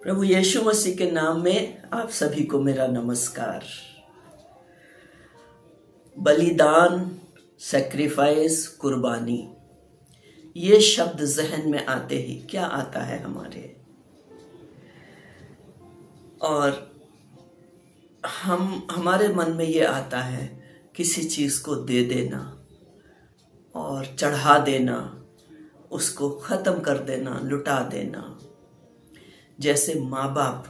प्रभु यीशु मसीह के नाम में आप सभी को मेरा नमस्कार। बलिदान, सैक्रिफाइस, कुर्बानी, ये शब्द जहन में आते ही क्या आता है हमारे, और हमारे मन में ये आता है किसी चीज को दे देना और चढ़ा देना, उसको खत्म कर देना, लुटा देना। जैसे माँ बाप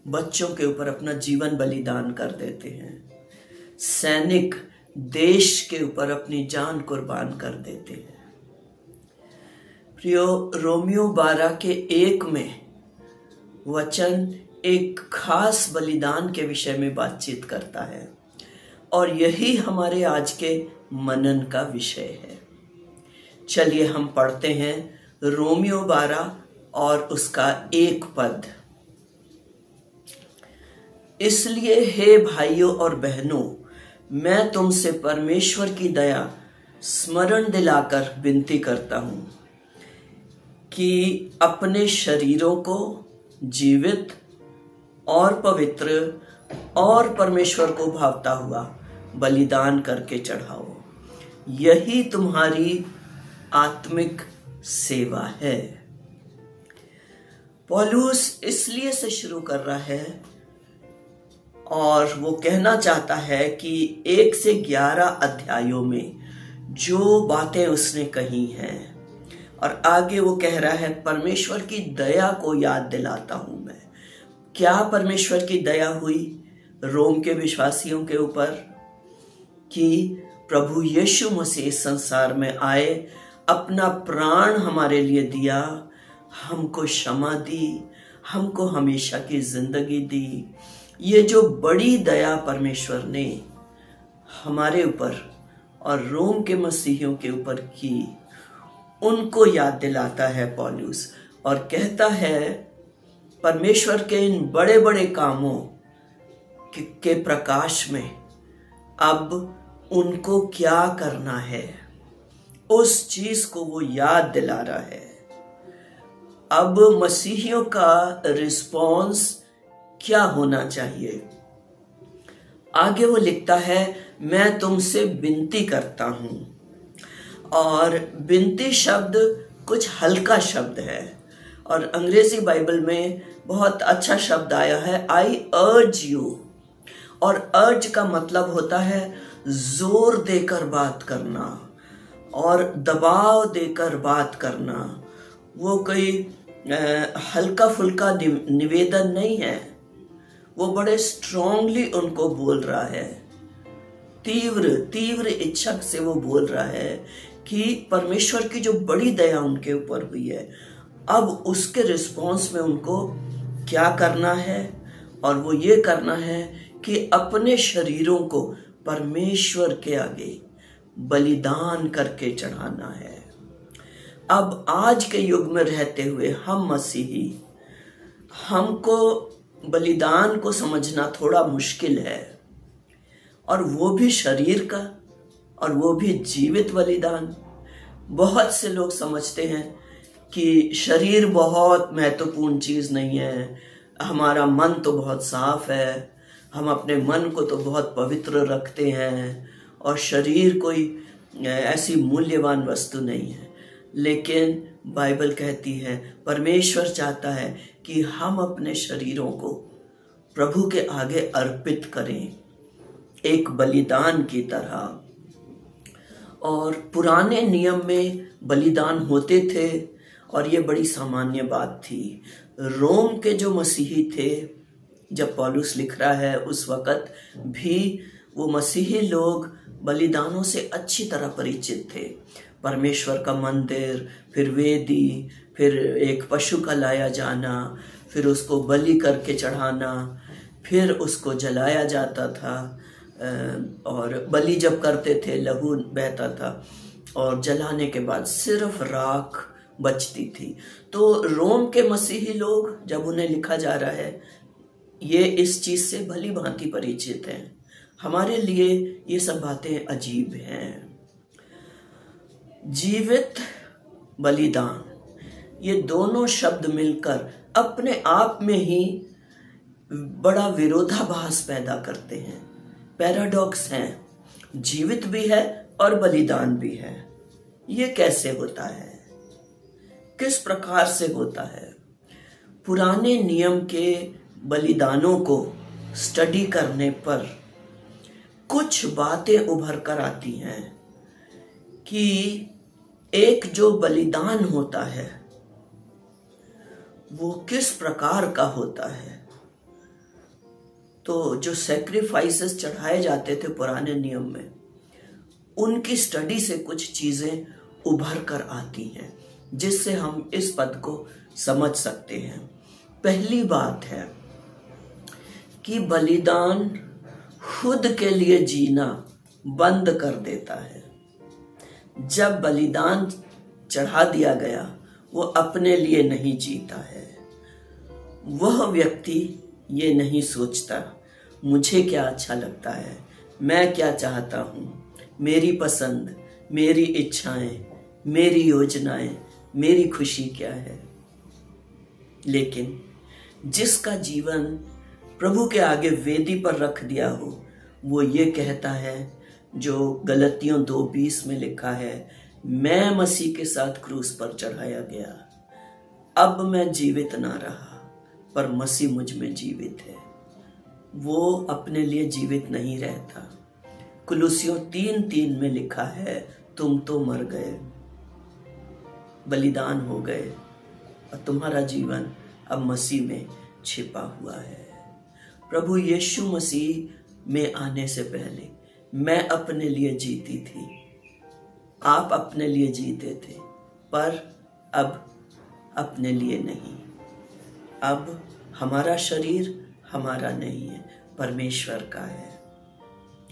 बच्चों के ऊपर अपना जीवन बलिदान कर देते हैं, सैनिक देश के ऊपर अपनी जान कुर्बान कर देते हैं। प्रियो, रोमियो 12 के 1 में वचन एक खास बलिदान के विषय में बातचीत करता है, और यही हमारे आज के मनन का विषय है। चलिए हम पढ़ते हैं रोमियो 12 और उसका 1 पद। इसलिए हे भाइयों और बहनों, मैं तुमसे परमेश्वर की दया स्मरण दिलाकर विनती करता हूं कि अपने शरीरों को जीवित और पवित्र और परमेश्वर को भावता हुआ बलिदान करके चढ़ाओ। यही तुम्हारी आत्मिक सेवा है। पौलुस इसलिए से शुरू कर रहा है और वो कहना चाहता है कि 1 से 11 अध्यायों में जो बातें उसने कही हैं, और आगे वो कह रहा है परमेश्वर की दया को याद दिलाता हूं मैं। क्या परमेश्वर की दया हुई रोम के विश्वासियों के ऊपर कि प्रभु यीशु मसीह संसार में आए, अपना प्राण हमारे लिए दिया, हमको क्षमा दी, हमको हमेशा की जिंदगी दी। ये जो बड़ी दया परमेश्वर ने हमारे ऊपर और रोम के मसीहियों के ऊपर की, उनको याद दिलाता है पौलुस, और कहता है परमेश्वर के इन बड़े बड़े कामों के प्रकाश में अब उनको क्या करना है, उस चीज को वो याद दिला रहा है। अब मसीहियों का रिस्पॉन्स क्या होना चाहिए। आगे वो लिखता है मैं तुमसे विनती करता हूं, और विनती शब्द कुछ हल्का शब्द है, और अंग्रेजी बाइबल में बहुत अच्छा शब्द आया है आई अर्ज यू, और अर्ज का मतलब होता है जोर देकर बात करना और दबाव देकर बात करना। वो कोई हल्का फुल्का निवेदन नहीं है, वो बड़े स्ट्रांगली उनको बोल रहा है, तीव्र इच्छा से वो बोल रहा है कि परमेश्वर की जो बड़ी दया उनके ऊपर हुई है, अब उसके रिस्पॉन्स में उनको क्या करना है, और वो ये करना है कि अपने शरीरों को परमेश्वर के आगे बलिदान करके चढ़ाना है। अब आज के युग में रहते हुए हम मसीही, हमको बलिदान को समझना थोड़ा मुश्किल है, और वो भी शरीर का, और वो भी जीवित बलिदान। बहुत से लोग समझते हैं कि शरीर बहुत महत्वपूर्ण चीज नहीं है, हमारा मन तो बहुत साफ है, हम अपने मन को तो बहुत पवित्र रखते हैं, और शरीर कोई ऐसी मूल्यवान वस्तु नहीं है। लेकिन बाइबल कहती है, परमेश्वर चाहता है कि हम अपने शरीरों को प्रभु के आगे अर्पित करें एक बलिदान की तरह। और पुराने नियम में बलिदान होते थे, और ये बड़ी सामान्य बात थी। रोम के जो मसीही थे, जब पौलुस लिख रहा है उस वक़्त भी वो मसीही लोग बलिदानों से अच्छी तरह परिचित थे। परमेश्वर का मंदिर, फिर वेदी, फिर एक पशु का लाया जाना, फिर उसको बलि करके चढ़ाना, फिर उसको जलाया जाता था, और बलि जब करते थे लहू बहता था, और जलाने के बाद सिर्फ राख बचती थी। तो रोम के मसीही लोग, जब उन्हें लिखा जा रहा है, ये इस चीज से भली भांति परिचित हैं। हमारे लिए ये सब बातें अजीब हैं। जीवित बलिदान, ये दोनों शब्द मिलकर अपने आप में ही बड़ा विरोधाभास पैदा करते हैं, पैराडॉक्स हैं, जीवित भी है और बलिदान भी है। ये कैसे होता है, किस प्रकार से होता है? पुराने नियम के बलिदानों को स्टडी करने पर कुछ बातें उभर कर आती हैं कि एक जो बलिदान होता है वो किस प्रकार का होता है। तो जो सैक्रिफाइसेस चढ़ाए जाते थे पुराने नियम में, उनकी स्टडी से कुछ चीजें उभर कर आती हैं जिससे हम इस पद को समझ सकते हैं। पहली बात है कि बलिदान खुद के लिए जीना बंद कर देता है। जब बलिदान चढ़ा दिया गया, वो अपने लिए नहीं जीता है। वह व्यक्ति ये नहीं सोचता मुझे क्या अच्छा लगता है, मैं क्या चाहता हूँ, मेरी पसंद, मेरी इच्छाएं, मेरी योजनाएं, मेरी खुशी क्या है। लेकिन जिसका जीवन प्रभु के आगे वेदी पर रख दिया हो, वो ये कहता है जो गलतियों 2:20 में लिखा है, मैं मसीह के साथ क्रूस पर चढ़ाया गया, अब मैं जीवित ना रहा पर मसीह मुझ में जीवित है। वो अपने लिए जीवित नहीं रहता। कुलुसियों 3:3 में लिखा है, तुम तो मर गए, बलिदान हो गए और तुम्हारा जीवन अब मसीह में छिपा हुआ है। प्रभु यीशु मसीह में आने से पहले मैं अपने लिए जीती थी, आप अपने लिए जीते थे, पर अब अपने लिए नहीं। अब हमारा शरीर हमारा नहीं है, परमेश्वर का है।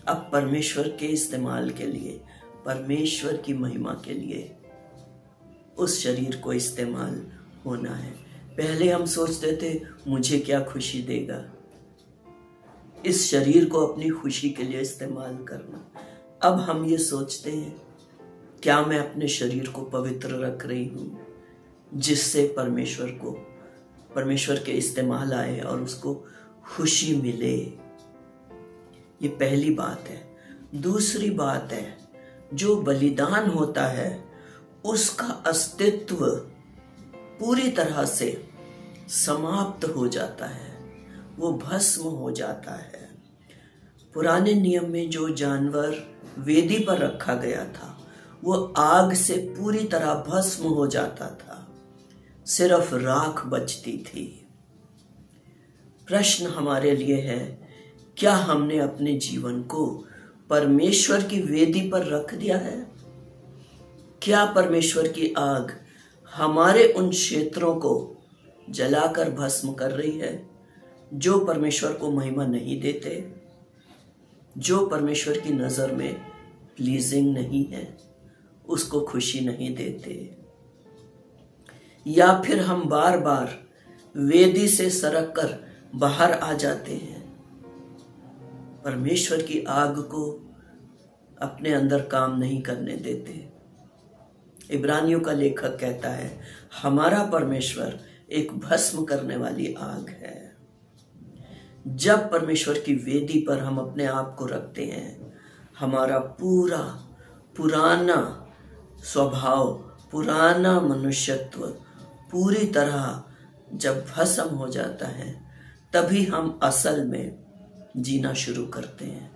अब परमेश्वर के इस्तेमाल के लिए, परमेश्वर की महिमा के लिए उस शरीर को इस्तेमाल होना है। पहले हम सोचते थे मुझे क्या खुशी देगा, इस शरीर को अपनी खुशी के लिए इस्तेमाल करना। अब हम ये सोचते हैं क्या मैं अपने शरीर को पवित्र रख रही हूँ जिससे परमेश्वर के इस्तेमाल आए और उसको खुशी मिले। ये पहली बात है। दूसरी बात है, जो बलिदान होता है उसका अस्तित्व पूरी तरह से समाप्त हो जाता है, वो भस्म हो जाता है। पुराने नियम में जो जानवर वेदी पर रखा गया था वो आग से पूरी तरह भस्म हो जाता था, सिर्फ राख बचती थी। प्रश्न हमारे लिए है, क्या हमने अपने जीवन को परमेश्वर की वेदी पर रख दिया है? क्या परमेश्वर की आग हमारे उन क्षेत्रों को जलाकर भस्म कर रही है जो परमेश्वर को महिमा नहीं देते, जो परमेश्वर की नजर में प्लीजिंग नहीं है, उसको खुशी नहीं देते? या फिर हम बार बार वेदी से सरक कर बाहर आ जाते हैं, परमेश्वर की आग को अपने अंदर काम नहीं करने देते? इब्रानियों का लेखक कहता है, हमारा परमेश्वर एक भस्म करने वाली आग है। जब परमेश्वर की वेदी पर हम अपने आप को रखते हैं, हमारा पूरा पुराना स्वभाव, पुराना मनुष्यत्व पूरी तरह जब भस्म हो जाता है, तभी हम असल में जीना शुरू करते हैं।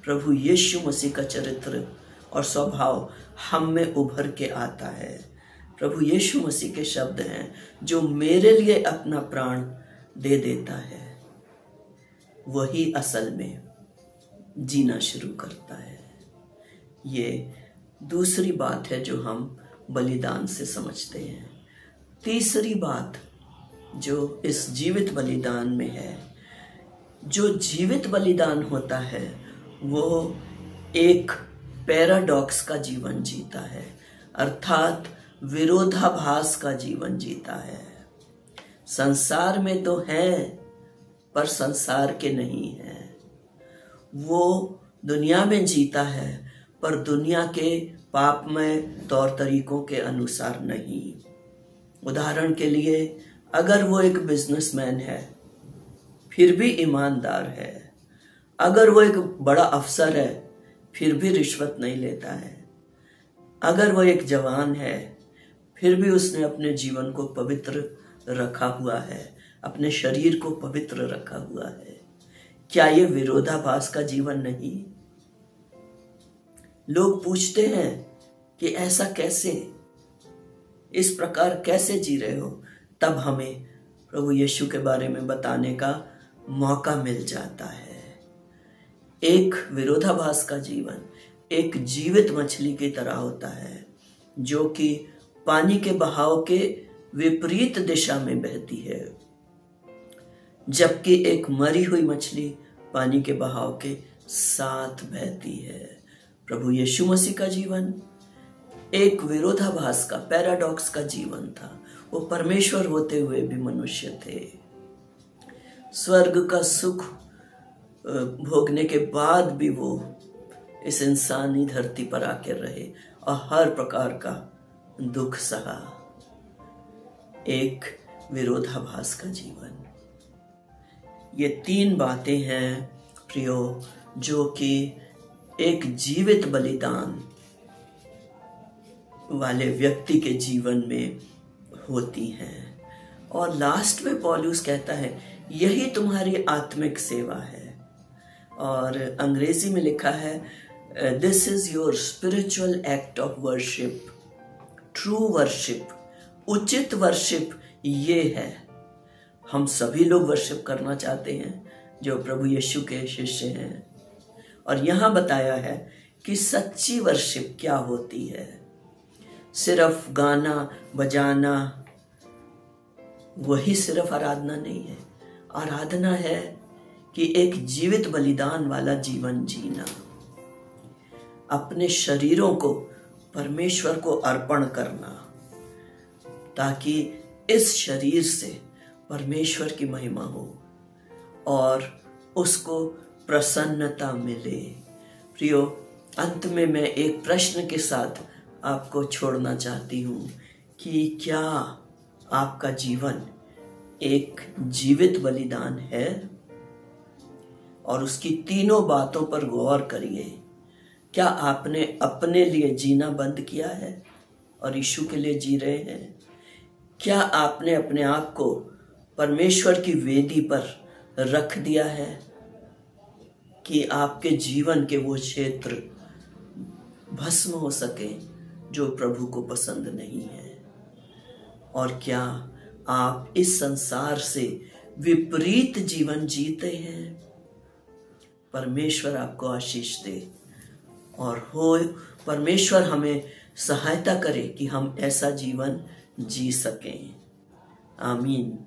प्रभु यीशु मसीह का चरित्र और स्वभाव हम में उभर के आता है। प्रभु यीशु मसीह के शब्द हैं, जो मेरे लिए अपना प्राण दे देता है वही असल में जीना शुरू करता है। ये दूसरी बात है जो हम बलिदान से समझते हैं। तीसरी बात जो इस जीवित बलिदान में है, जो जीवित बलिदान होता है वो एक पैराडॉक्स का जीवन जीता है, अर्थात विरोधाभास का जीवन जीता है। संसार में तो है पर संसार के नहीं है। वो दुनिया में जीता है पर दुनिया के पापमय तौर तरीकों के अनुसार नहीं। उदाहरण के लिए अगर वो एक बिजनेसमैन है फिर भी ईमानदार है, अगर वो एक बड़ा अफसर है फिर भी रिश्वत नहीं लेता है, अगर वो एक जवान है फिर भी उसने अपने जीवन को पवित्र रखा हुआ है, अपने शरीर को पवित्र रखा हुआ है, क्या ये विरोधाभास का जीवन नहीं? लोग पूछते हैं कि ऐसा कैसे, इस प्रकार कैसे जी रहे हो? तब हमें प्रभु यीशु के बारे में बताने का मौका मिल जाता है। एक विरोधाभास का जीवन एक जीवित मछली की तरह होता है जो कि पानी के बहाव के विपरीत दिशा में बहती है, जबकि एक मरी हुई मछली पानी के बहाव के साथ बहती है। प्रभु यीशु मसीह का जीवन एक विरोधाभास का, पैराडॉक्स का जीवन था। वो परमेश्वर होते हुए भी मनुष्य थे। स्वर्ग का सुख भोगने के बाद भी वो इस इंसानी धरती पर आकर रहे और हर प्रकार का दुख सहा। एक विरोधाभास का जीवन। ये तीन बातें हैं प्रियो जो कि एक जीवित बलिदान वाले व्यक्ति के जीवन में होती हैं। और लास्ट में पौलुस कहता है यही तुम्हारी आत्मिक सेवा है। और अंग्रेजी में लिखा है this is your spiritual act of worship, true worship, उचित वर्शिप ये है। हम सभी लोग वर्शिप करना चाहते हैं जो प्रभु यीशु के शिष्य हैं। और यहाँ बताया है कि सच्ची वर्शिप क्या होती है। सिर्फ गाना बजाना वही सिर्फ आराधना नहीं है। आराधना है कि एक जीवित बलिदान वाला जीवन जीना, अपने शरीरों को परमेश्वर को अर्पण करना, ताकि इस शरीर से परमेश्वर की महिमा हो और उसको प्रसन्नता मिले। प्रियो, अंत में मैं एक प्रश्न के साथ आपको छोड़ना चाहती हूँ कि क्या आपका जीवन एक जीवित बलिदान है? और उसकी तीनों बातों पर गौर करिए। क्या आपने अपने लिए जीना बंद किया है और यीशु के लिए जी रहे हैं? क्या आपने अपने आप को परमेश्वर की वेदी पर रख दिया है कि आपके जीवन के वो क्षेत्र भस्म हो सके जो प्रभु को पसंद नहीं है? और क्या आप इस संसार से विपरीत जीवन जीते हैं? परमेश्वर आपको आशीष दे और हो परमेश्वर हमें सहायता करे कि हम ऐसा जीवन जी सकें। आमीन।